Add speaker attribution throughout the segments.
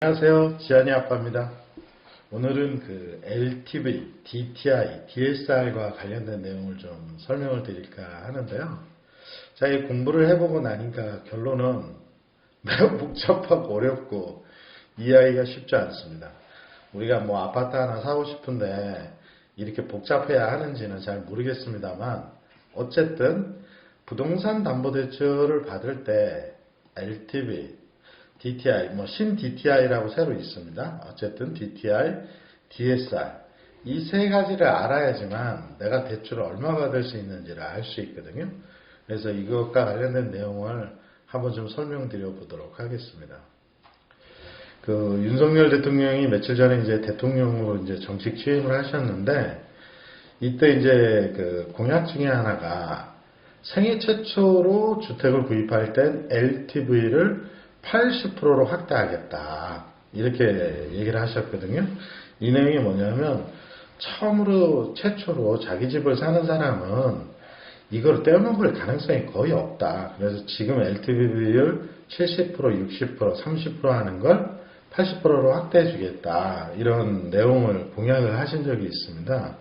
Speaker 1: 안녕하세요. 지한이 아빠입니다. 오늘은 그 LTV, DTI, DSR과 관련된 내용을 좀 설명을 드릴까 하는데요. 자, 이 공부를 해보고 나니까 결론은 매우 복잡하고 어렵고 이해하기가 쉽지 않습니다. 우리가 뭐 아파트 하나 사고 싶은데 이렇게 복잡해야 하는지는 잘 모르겠습니다만 어쨌든 부동산 담보대출을 받을 때 LTV, DTI, 신 DTI라고 새로 있습니다. 어쨌든 DTI, DSR 이 세 가지를 알아야지만 내가 대출을 얼마 받을 수 있는지를 알 수 있거든요. 그래서 이것과 관련된 내용을 한번 좀 설명드려 보도록 하겠습니다. 그 윤석열 대통령이 며칠 전에 이제 대통령으로 이제 정식 취임을 하셨는데 이때 이제 그 공약 중에 하나가 생애 최초로 주택을 구입할 땐 LTV를 80%로 확대하겠다. 이렇게 얘기를 하셨거든요. 이 내용이 뭐냐면 최초로 자기 집을 사는 사람은 이걸 떼어먹을 가능성이 거의 없다. 그래서 지금 LTV 비율 70%, 60%, 30% 하는 걸 80%로 확대해 주겠다. 이런 내용을 공약을 하신 적이 있습니다.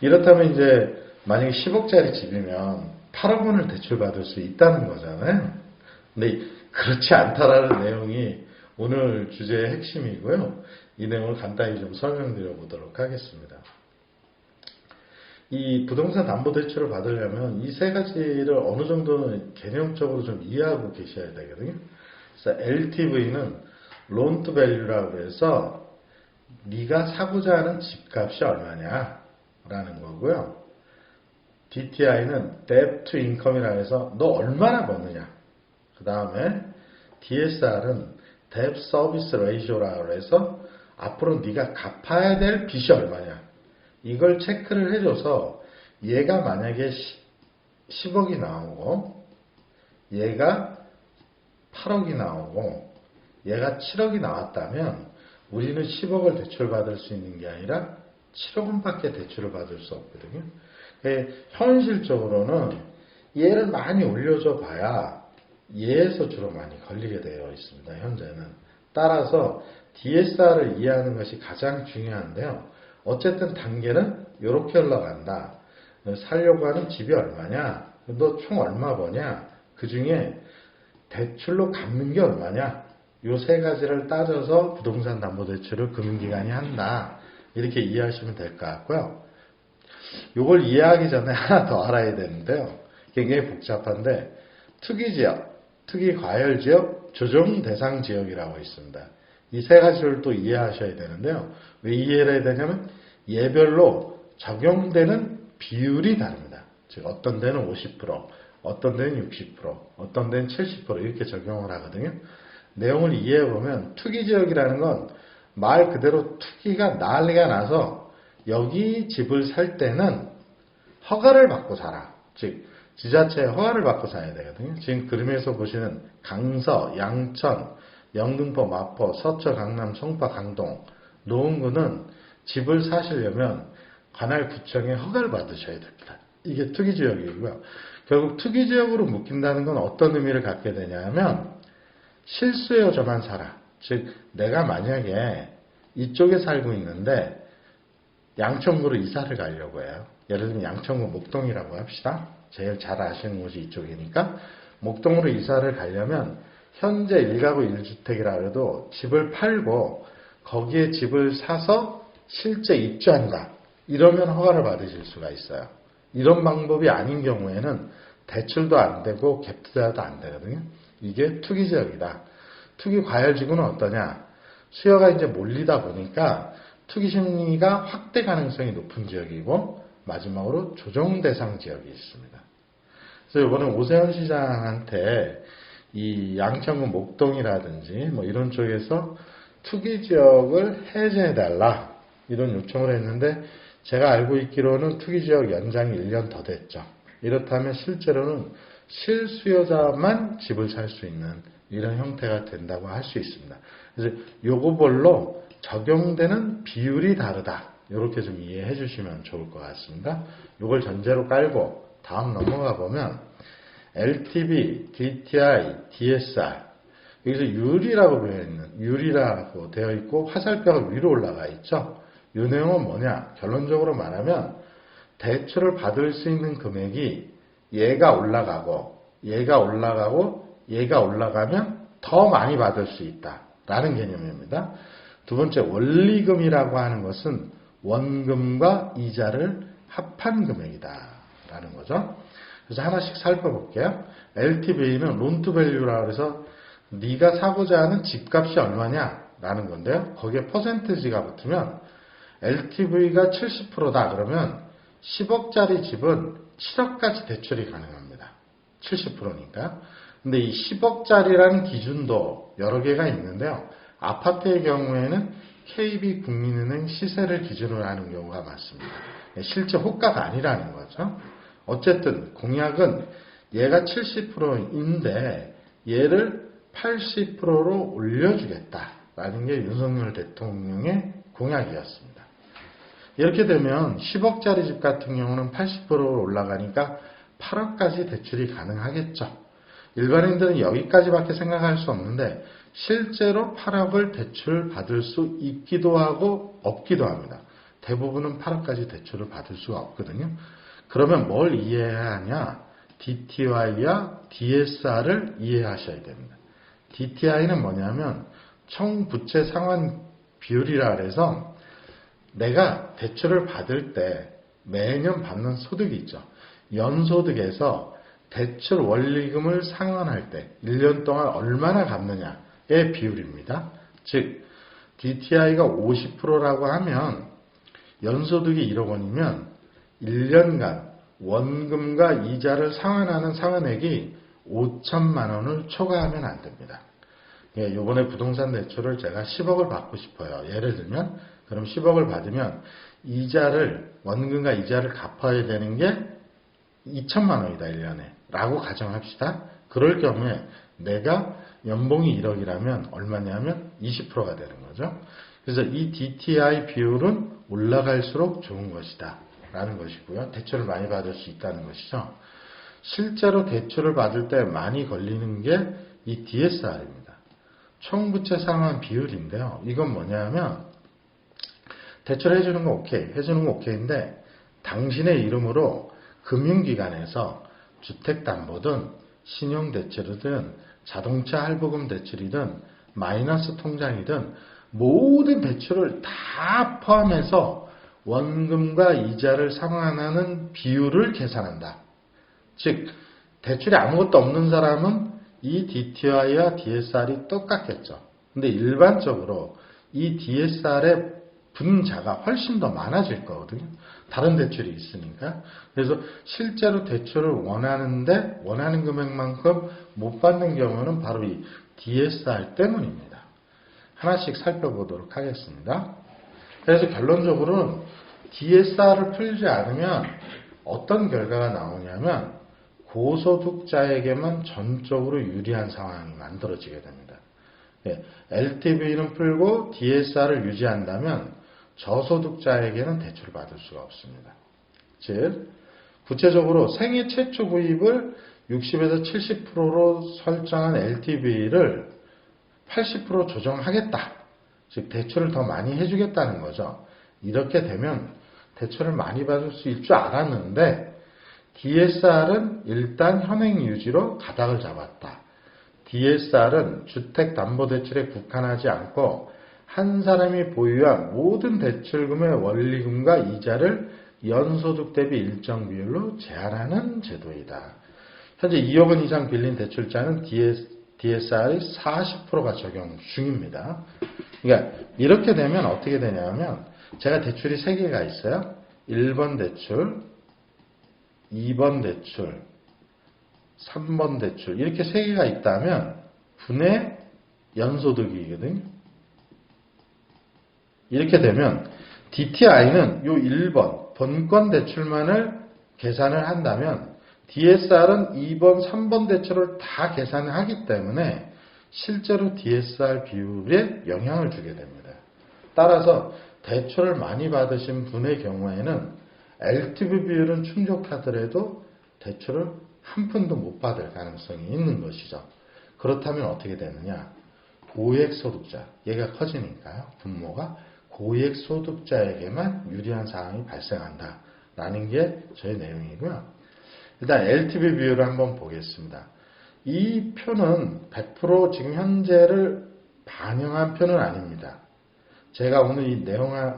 Speaker 1: 이렇다면 이제 만약에 10억짜리 집이면 8억 원을 대출받을 수 있다는 거잖아요. 근데 그렇지 않다라는 내용이 오늘 주제의 핵심이고요. 이 내용을 간단히 좀 설명드려 보도록 하겠습니다. 이 부동산 담보대출을 받으려면 이 세 가지를 어느 정도는 개념적으로 좀 이해하고 계셔야 되거든요. 그래서 LTV는 Loan to Value라고 해서 네가 사고자 하는 집값이 얼마냐라는 거고요. DTI는 Debt to Income이라고 해서 너 얼마나 버느냐. 그 다음에 DSR은 Debt Service Ratio라고 해서 앞으로 네가 갚아야 될 빚이 얼마냐. 이걸 체크를 해줘서 얘가 만약에 10억이 나오고 얘가 8억이 나오고 얘가 7억이 나왔다면 우리는 10억을 대출받을 수 있는 게 아니라 7억 원밖에 대출을 받을 수 없거든요. 현실적으로는 얘를 많이 올려줘 봐야 얘에서 주로 많이 걸리게 되어 있습니다. 현재는. 따라서 DSR을 이해하는 것이 가장 중요한데요. 어쨌든 단계는 이렇게 올라간다. 살려고 하는 집이 얼마냐? 너 총 얼마 버냐? 그 중에 대출로 갚는 게 얼마냐? 요 세 가지를 따져서 부동산 담보대출을 금융기관이 한다. 이렇게 이해하시면 될 것 같고요. 요걸 이해하기 전에 하나 더 알아야 되는데요. 굉장히 복잡한데 투기지역, 투기과열지역, 조정대상지역이라고 있습니다. 이 세 가지를 또 이해하셔야 되는데요. 왜 이해를 해야 되냐면 예별로 적용되는 비율이 다릅니다. 즉 어떤 데는 50%, 어떤 데는 60%, 어떤 데는 70% 이렇게 적용을 하거든요. 내용을 이해해보면 투기지역이라는 건 말 그대로 투기가 난리가 나서 여기 집을 살 때는 허가를 받고 살아. 즉 지자체에 허가를 받고 사야 되거든요. 지금 그림에서 보시는 강서, 양천, 영등포, 마포, 서초, 강남, 송파, 강동, 노원구는 집을 사시려면 관할 구청에 허가를 받으셔야 됩니다. 이게 투기지역이고요. 결국 투기지역으로 묶인다는 건 어떤 의미를 갖게 되냐면 실수요자만 살아. 즉 내가 만약에 이쪽에 살고 있는데 양천구로 이사를 가려고 해요. 예를 들면 양천구 목동이라고 합시다. 제일 잘 아시는 곳이 이쪽이니까 목동으로 이사를 가려면 현재 1가구 1주택이라 해도 집을 팔고 거기에 집을 사서 실제 입주한다. 이러면 허가를 받으실 수가 있어요. 이런 방법이 아닌 경우에는 대출도 안 되고 갭 투자도 안 되거든요. 이게 투기지역이다. 투기과열지구는 어떠냐? 수요가 이제 몰리다 보니까 투기 심리가 확대 가능성이 높은 지역이고 마지막으로 조정 대상 지역이 있습니다. 그래서 이번에 오세훈 시장한테 이 양천구 목동이라든지 이런 쪽에서 투기 지역을 해제해달라 이런 요청을 했는데 제가 알고 있기로는 투기 지역 연장이 1년 더 됐죠. 이렇다면 실제로는 실수요자만 집을 살 수 있는 이런 형태가 된다고 할 수 있습니다. 그래서 요거별로 적용되는 비율이 다르다. 이렇게 좀 이해해 주시면 좋을 것 같습니다. 이걸 전제로 깔고 다음 넘어가 보면 LTV, DTI, DSR 여기서 율이라고 유리라고 되어 있고 화살표가 위로 올라가 있죠. 이 내용은 뭐냐? 결론적으로 말하면 대출을 받을 수 있는 금액이 얘가 올라가고 얘가 올라가면 더 많이 받을 수 있다라는 개념입니다. 두 번째, 원리금이라고 하는 것은 원금과 이자를 합한 금액이다라는 거죠. 그래서 하나씩 살펴볼게요. LTV는 론투밸류라고 해서 네가 사고자 하는 집값이 얼마냐라는 건데요. 거기에 퍼센티지가 붙으면 LTV가 70%다 그러면 10억짜리 집은 7억까지 대출이 가능합니다. 70%니까. 근데 이 10억짜리라는 기준도 여러 개가 있는데요. 아파트의 경우에는 KB국민은행 시세를 기준으로 하는 경우가 많습니다. 실제 호가가 아니라는 거죠. 어쨌든 공약은 얘가 70%인데 얘를 80%로 올려주겠다라는 게 윤석열 대통령의 공약이었습니다. 이렇게 되면 10억짜리 집 같은 경우는 80%로 올라가니까 8억까지 대출이 가능하겠죠. 일반인들은 여기까지밖에 생각할 수 없는데 실제로 8억을 대출 받을 수 있기도 하고 없기도 합니다. 대부분은 8억까지 대출을 받을 수가 없거든요. 그러면 뭘 이해해야 하냐? DTI와 DSR을 이해하셔야 됩니다. DTI는 뭐냐면 총부채 상환 비율이라 해서 내가 대출을 받을 때 매년 받는 소득이 있죠. 연소득에서 대출 원리금을 상환할 때 1년 동안 얼마나 갚느냐의 비율입니다. 즉 DTI가 50%라고 하면 연소득이 1억 원이면 1년간 원금과 이자를 상환하는 상환액이 5천만 원을 초과하면 안 됩니다. 이번에 부동산 대출을 제가 10억을 받고 싶어요. 예를 들면 그럼 10억을 받으면 원금과 이자를 갚아야 되는 게 2천만 원이다 1년에 라고 가정합시다. 그럴 경우에 내가 연봉이 1억이라면 얼마냐면 20%가 되는 거죠. 그래서 이 DTI 비율은 올라갈수록 좋은 것이다 라는 것이고요. 대출을 많이 받을 수 있다는 것이죠. 실제로 대출을 받을 때 많이 걸리는 게 이 DSR입니다. 총부채 상환 비율인데요. 이건 뭐냐면 대출 해주는 건 오케이, 해주는 건 오케이인데 당신의 이름으로 금융기관에서 주택담보든 신용대출이든 자동차 할부금 대출이든 마이너스 통장이든 모든 대출을 다 포함해서 원금과 이자를 상환하는 비율을 계산한다. 즉 대출이 아무것도 없는 사람은 이 DTI와 DSR이 똑같겠죠. 근데 일반적으로 이 DSR의 분자가 훨씬 더 많아질 거거든요. 다른 대출이 있으니까. 그래서 실제로 대출을 원하는데 원하는 금액만큼 못 받는 경우는 바로 이 DSR 때문입니다. 하나씩 살펴보도록 하겠습니다. 그래서 결론적으로는 DSR을 풀지 않으면 어떤 결과가 나오냐면 고소득자에게만 전적으로 유리한 상황이 만들어지게 됩니다. LTV는 풀고 DSR을 유지한다면 저소득자에게는 대출을 받을 수가 없습니다. 즉 구체적으로 생애 최초 구입을 60에서 70%로 설정한 LTV를 80% 조정하겠다. 즉 대출을 더 많이 해주겠다는 거죠. 이렇게 되면 대출을 많이 받을 수 있을 줄 알았는데 DSR은 일단 현행 유지로 가닥을 잡았다. DSR은 주택담보대출에 국한하지 않고 한 사람이 보유한 모든 대출금의 원리금과 이자를 연소득 대비 일정 비율로 제한하는 제도이다. 현재 2억 원 이상 빌린 대출자는 DSR이 40%가 적용 중입니다. 그러니까 이렇게 되면 어떻게 되냐면 제가 대출이 3개가 있어요. 1번 대출, 2번 대출, 3번 대출 이렇게 3개가 있다면 분의 연소득이거든요. 이렇게 되면 DTI는 요 1번 번권 대출만을 계산을 한다면 DSR은 2번, 3번 대출을 다 계산을 하기 때문에 실제로 DSR 비율에 영향을 주게 됩니다. 따라서 대출을 많이 받으신 분의 경우에는 LTV 비율은 충족하더라도 대출을 한 푼도 못 받을 가능성이 있는 것이죠. 그렇다면 어떻게 되느냐? 고액소득자, 얘가 커지니까요. 분모가 고액소득자에게만 유리한 상황이 발생한다 라는 게 저희 내용이고요. 일단 LTV 비율을 한번 보겠습니다. 이 표는 100% 지금 현재를 반영한 표는 아닙니다. 제가 오늘 이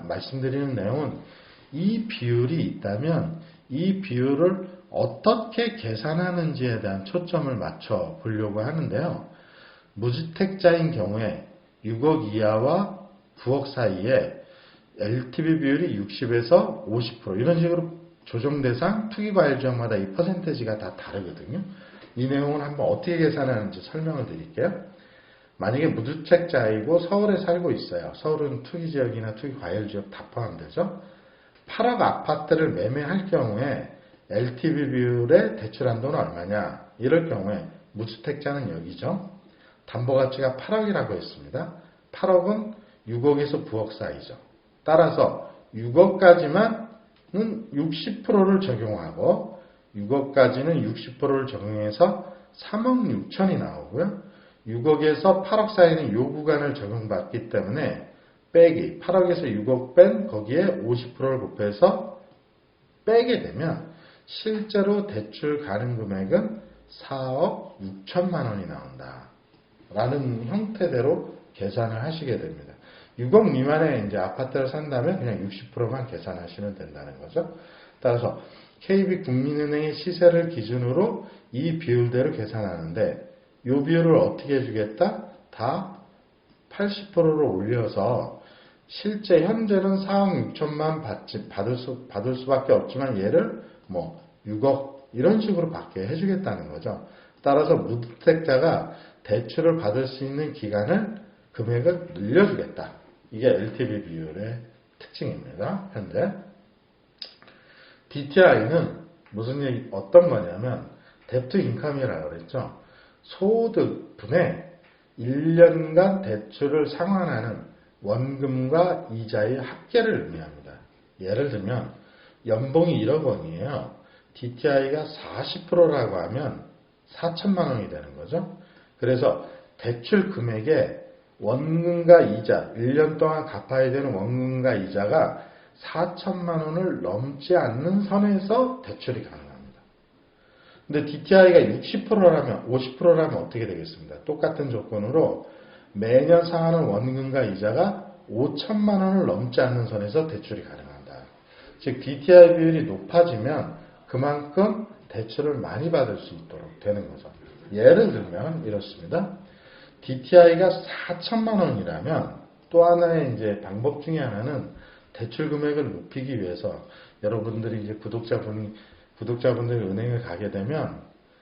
Speaker 1: 말씀드리는 내용은 이 비율이 있다면 이 비율을 어떻게 계산하는지에 대한 초점을 맞춰 보려고 하는데요. 무주택자인 경우에 6억 이하와 9억 사이에 LTV 비율이 60에서 50% 이런 식으로 조정 대상 투기과열 지역마다 이 퍼센테이지가 다 다르거든요. 이 내용은 한번 어떻게 계산하는지 설명을 드릴게요. 만약에 무주택자이고 서울에 살고 있어요. 서울은 투기지역이나 투기과열지역 다 포함되죠. 8억 아파트를 매매할 경우에 LTV 비율의 대출 한도는 얼마냐? 이럴 경우에 무주택자는 여기죠. 담보가치가 8억이라고 했습니다. 8억은 6억에서 9억 사이죠. 따라서 6억까지만은 60%를 적용하고 6억까지는 60%를 적용해서 3억 6천이 나오고요. 6억에서 8억 사이는 요 구간을 적용받기 때문에 빼기 8억에서 6억 뺀 거기에 50%를 곱해서 빼게 되면 실제로 대출 가능 금액은 4억 6천만 원이 나온다 라는 형태대로 계산을 하시게 됩니다. 6억 미만의 이제 아파트를 산다면 그냥 60%만 계산하시면 된다는 거죠. 따라서 KB국민은행의 시세를 기준으로 이 비율대로 계산하는데 이 비율을 어떻게 해주겠다? 다 80%로 올려서 실제 현재는 4억 6천만 받을 수밖에 없지만 얘를 뭐 6억 이런 식으로 받게 해주겠다는 거죠. 따라서 무주택자가 대출을 받을 수 있는 기간을 금액을 늘려주겠다. 이게 LTV 비율의 특징입니다. 현재 DTI는 어떤 거냐면 뎁트 인컴이라고 그랬죠. 소득분의 1년간 대출을 상환하는 원금과 이자의 합계를 의미합니다. 예를 들면 연봉이 1억 원이에요. DTI가 40%라고 하면 4천만 원이 되는 거죠. 그래서 대출 금액에 원금과 이자, 1년 동안 갚아야 되는 원금과 이자가 4천만 원을 넘지 않는 선에서 대출이 가능합니다. 근데 DTI가 60%라면 50%라면 어떻게 되겠습니까? 똑같은 조건으로 매년 상하는 원금과 이자가 5천만 원을 넘지 않는 선에서 대출이 가능합니다. 즉 DTI 비율이 높아지면 그만큼 대출을 많이 받을 수 있도록 되는 거죠. 예를 들면 이렇습니다. DTI가 4천만 원이라면 또 하나의 이제 방법 중에 하나는 대출 금액을 높이기 위해서 여러분들이 이제 구독자분들이 은행을 가게 되면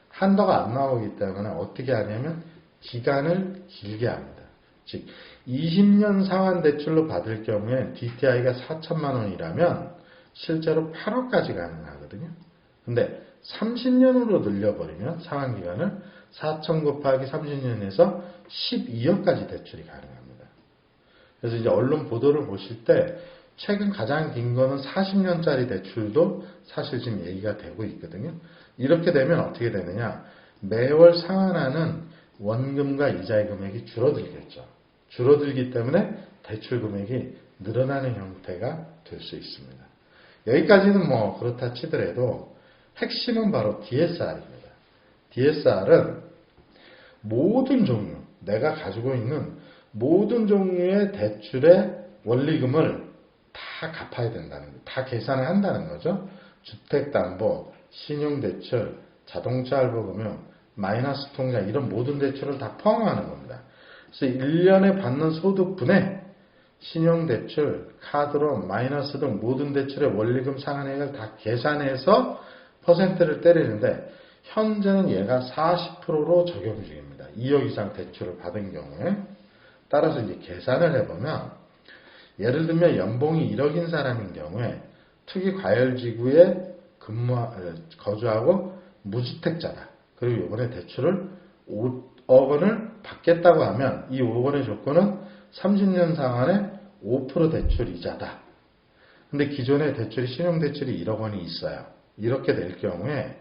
Speaker 1: 한도가 안 나오기 때문에 어떻게 하냐면 기간을 길게 합니다. 즉 20년 상환 대출로 받을 경우에 DTI가 4천만 원이라면 실제로 8억까지 가능하거든요. 근데 30년으로 늘려버리면 상환기간을 4천 곱하기 30년에서 12억까지 대출이 가능합니다. 그래서 이제 언론 보도를 보실 때 최근 가장 긴 거는 40년짜리 대출도 사실 지금 얘기가 되고 있거든요. 이렇게 되면 어떻게 되느냐. 매월 상환하는 원금과 이자의 금액이 줄어들겠죠. 줄어들기 때문에 대출 금액이 늘어나는 형태가 될 수 있습니다. 여기까지는 뭐 그렇다 치더라도 핵심은 바로 DSR입니다. DSR은 모든 종류, 내가 가지고 있는 모든 종류의 대출의 원리금을 다 갚아야 된다는 거예요. 다 계산을 한다는 거죠. 주택담보, 신용대출, 자동차할부금융, 마이너스 통장 이런 모든 대출을 다 포함하는 겁니다. 그래서 1년에 받는 소득분에 신용대출, 카드론, 마이너스 등 모든 대출의 원리금 상환액을 다 계산해서 퍼센트를 때리는데 현재는 얘가 40%로 적용 중입니다. 2억 이상 대출을 받은 경우에. 따라서 이제 계산을 해보면 예를 들면 연봉이 1억인 사람인 경우에 투기과열지구에 거주하고 무주택자다. 그리고 이번에 대출을 5억 원을 받겠다고 하면 이 5억 원의 조건은 30년 상환에 5% 대출 이자다. 근데 기존에 대출이 신용대출이 1억 원이 있어요. 이렇게 될 경우에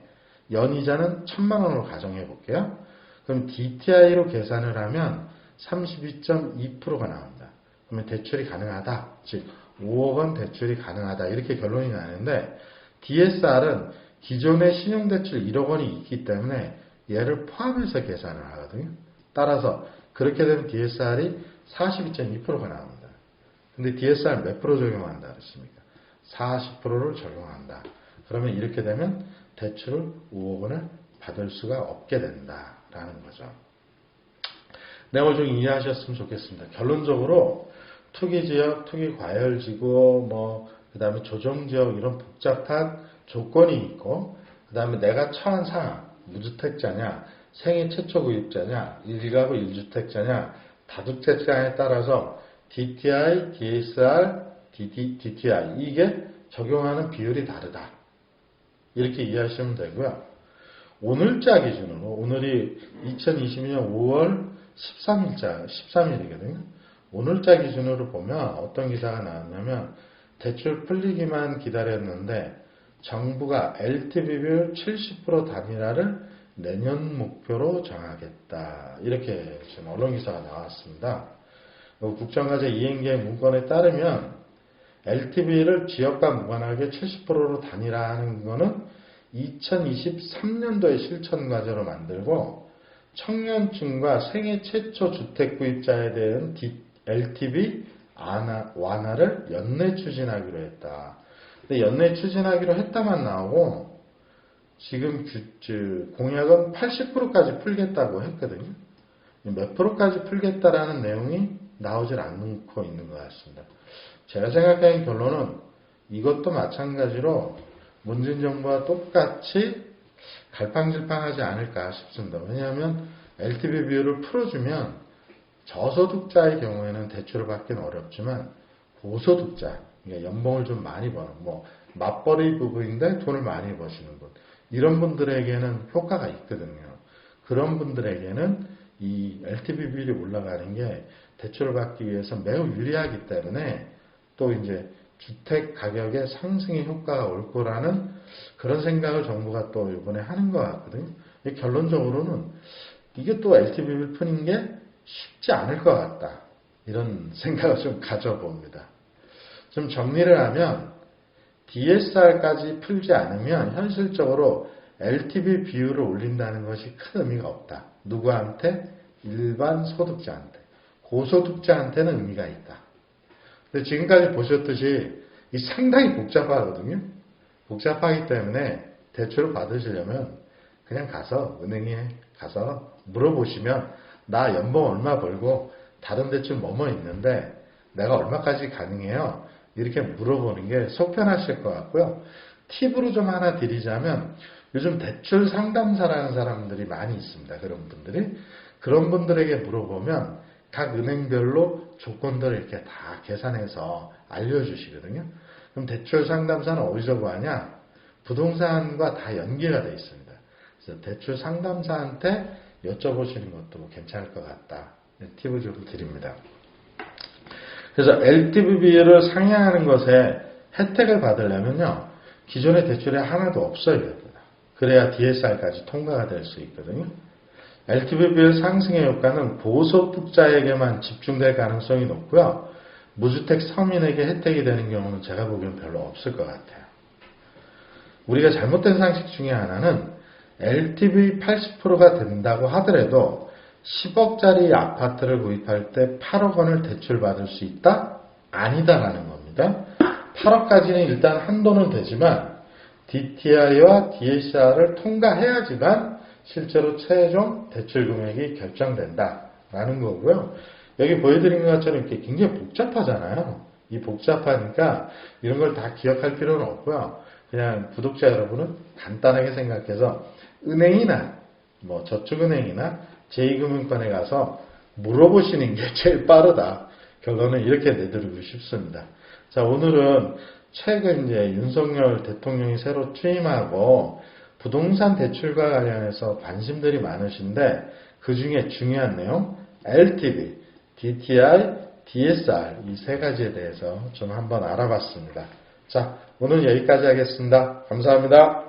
Speaker 1: 연이자는 1,000만 원으로 가정해 볼게요. 그럼 DTI로 계산을 하면 32.2%가 나옵니다. 그러면 대출이 가능하다. 즉 5억 원 대출이 가능하다. 이렇게 결론이 나는데 DSR은 기존의 신용대출 1억 원이 있기 때문에 얘를 포함해서 계산을 하거든요. 따라서 그렇게 되면 DSR이 42.2%가 나옵니다. 근데 DSR 몇 프로 적용한다 그랬습니까? 40%를 적용한다. 그러면 이렇게 되면 대출을 5억 원을 받을 수가 없게 된다라는 거죠. 내용을 좀 이해하셨으면 좋겠습니다. 결론적으로 투기지역, 투기과열지구, 그 다음에 조정지역 이런 복잡한 조건이 있고, 그 다음에 내가 처한 상황, 무주택자냐, 생애 최초 구입자냐, 1가구 1주택자냐, 다주택자에 따라서 DTI, DSR, DTI 이게 적용하는 비율이 다르다. 이렇게 이해하시면 되고요. 오늘자 기준으로, 오늘이 2022년 5월 13일이거든요. 오늘자 기준으로 보면 어떤 기사가 나왔냐면 대출 풀리기만 기다렸는데 정부가 LTV 비율 70% 단일화를 내년 목표로 정하겠다. 이렇게 지금 언론 기사가 나왔습니다. 국정과제 이행계획 문건에 따르면 LTV를 지역과 무관하게 70%로 단일화하는 것은 2023년도에 실천 과제로 만들고 청년층과 생애 최초 주택 구입자에 대한 LTV 완화를 연내 추진하기로 했다. 근데 연내 추진하기로 했다만 나오고 지금 공약은 80%까지 풀겠다고 했거든요. 몇 프로까지 풀겠다라는 내용이 나오질 않고 있는 것 같습니다. 제가 생각하는 결론은 이것도 마찬가지로 문재인 정부와 똑같이 갈팡질팡하지 않을까 싶습니다. 왜냐하면 LTV 비율을 풀어주면 저소득자의 경우에는 대출을 받기는 어렵지만 고소득자, 그러니까 연봉을 좀 많이 버는, 맞벌이 부부인데 돈을 많이 버시는 분, 이런 분들에게는 효과가 있거든요. 그런 분들에게는 이 LTV 비율이 올라가는 게 대출을 받기 위해서 매우 유리하기 때문에 또 이제 주택 가격의 상승의 효과가 올 거라는 그런 생각을 정부가 또 이번에 하는 것 같거든요. 결론적으로는 이게 또 LTV를 푸는 게 쉽지 않을 것 같다. 이런 생각을 좀 가져봅니다. 좀 정리를 하면 DSR까지 풀지 않으면 현실적으로 LTV 비율을 올린다는 것이 큰 의미가 없다. 누구한테? 일반 소득자한테. 고소득자한테는 의미가 있다. 근데 지금까지 보셨듯이 이 상당히 복잡하거든요. 복잡하기 때문에 대출을 받으시려면 그냥 가서 은행에 가서 물어보시면 나 연봉 얼마 벌고 다른 대출 뭐뭐 있는데 내가 얼마까지 가능해요? 이렇게 물어보는 게 속편하실 것 같고요. 팁으로 좀 하나 드리자면 요즘 대출 상담사라는 사람들이 많이 있습니다. 그런 분들에게 물어보면 각 은행별로 조건들을 이렇게 다 계산해서 알려주시거든요. 그럼 대출 상담사는 어디서 구하냐? 부동산과 다 연계가 되어 있습니다. 그래서 대출 상담사한테 여쭤보시는 것도 괜찮을 것 같다. 팁을 좀 드립니다. 그래서 LTV 비율을 상향하는 것에 혜택을 받으려면요. 기존의 대출이 하나도 없어야 됩니다. 그래야 DSR까지 통과가 될 수 있거든요. LTV 비율 상승의 효과는 고소득자에게만 집중될 가능성이 높고요. 무주택 서민에게 혜택이 되는 경우는 제가 보기엔 별로 없을 것 같아요. 우리가 잘못된 상식 중에 하나는 LTV 80%가 된다고 하더라도 10억짜리 아파트를 구입할 때 8억 원을 대출받을 수 있다? 아니다라는 겁니다. 8억까지는 일단 한도는 되지만 DTI와 DSR을 통과해야지만 실제로 최종 대출 금액이 결정된다라는 거고요. 여기 보여드린 것처럼 이렇게 굉장히 복잡하잖아요. 이 복잡하니까 이런 걸 다 기억할 필요는 없고요. 그냥 구독자 여러분은 간단하게 생각해서 은행이나 저축은행이나 제2금융권에 가서 물어보시는 게 제일 빠르다. 결론은 이렇게 내드리고 싶습니다. 자, 오늘은 최근 이제 윤석열 대통령이 새로 취임하고 부동산 대출과 관련해서 관심들이 많으신데 그 중에 중요한 내용 LTV, DTI, DSR 이 세 가지에 대해서 좀 한번 알아봤습니다. 자, 오늘 여기까지 하겠습니다. 감사합니다.